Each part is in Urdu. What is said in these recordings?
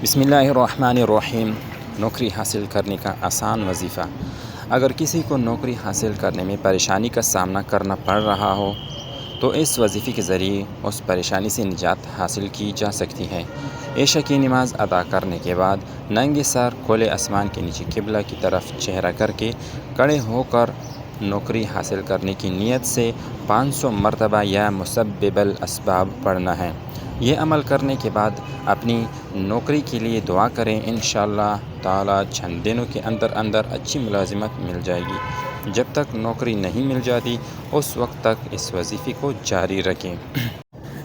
بسم اللہ الرحمن الرحیم۔ نوکری حاصل کرنے کا آسان وظیفہ۔ اگر کسی کو نوکری حاصل کرنے میں پریشانی کا سامنا کرنا پڑ رہا ہو تو اس وظیفے کے ذریعے اس پریشانی سے نجات حاصل کی جا سکتی ہے۔ عشاء کی نماز ادا کرنے کے بعد ننگے سر کھلے آسمان کے نیچے قبلہ کی طرف چہرہ کر کے کھڑے ہو کر نوکری حاصل کرنے کی نیت سے 500 مرتبہ یا مسبب الاسباب پڑھنا ہے۔ یہ عمل کرنے کے بعد اپنی نوکری کے لیے دعا کریں، انشاءاللہ تعالی چند دنوں کے اندر اچھی ملازمت مل جائے گی۔ جب تک نوکری نہیں مل جاتی اس وقت تک اس وظیفے کو جاری رکھیں۔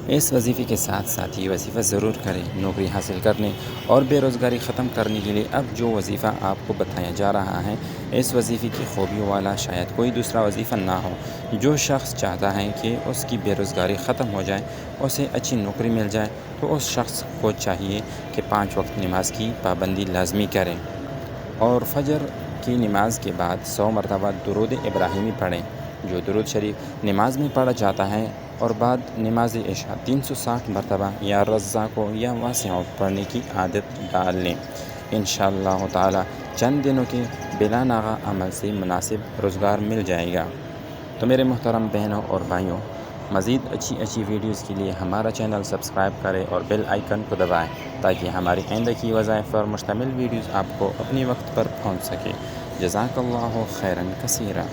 اس وظیفے کے ساتھ ساتھ یہ وظیفہ ضرور کریں۔ نوکری حاصل کرنے اور بے روزگاری ختم کرنے کے لیے اب جو وظیفہ آپ کو بتایا جا رہا ہے، اس وظیفے کی خوبیوں والا شاید کوئی دوسرا وظیفہ نہ ہو۔ جو شخص چاہتا ہے کہ اس کی بے روزگاری ختم ہو جائے، اسے اچھی نوکری مل جائے، تو اس شخص کو چاہیے کہ 5 وقت نماز کی پابندی لازمی کریں اور فجر کی نماز کے بعد 100 مرتبہ درود ابراہیمی پڑھیں، جو درود شریف نماز میں پڑھا جاتا ہے، اور بعد نماز عشاء 360 مرتبہ یا رزاق یا واسع پڑھنے کی عادت ڈال لیں۔ انشاءاللہ تعالی چند دنوں کے بلا ناغہ عمل سے مناسب روزگار مل جائے گا۔ تو میرے محترم بہنوں اور بھائیوں، مزید اچھی ویڈیوز کے لیے ہمارا چینل سبسکرائب کریں اور بیل آئیکن کو دبائیں تاکہ ہماری آئندہ کی وظائف پر مشتمل ویڈیوز آپ کو اپنی وقت پر پہنچ سکے۔ جزاک اللہ خیرا کثیرا۔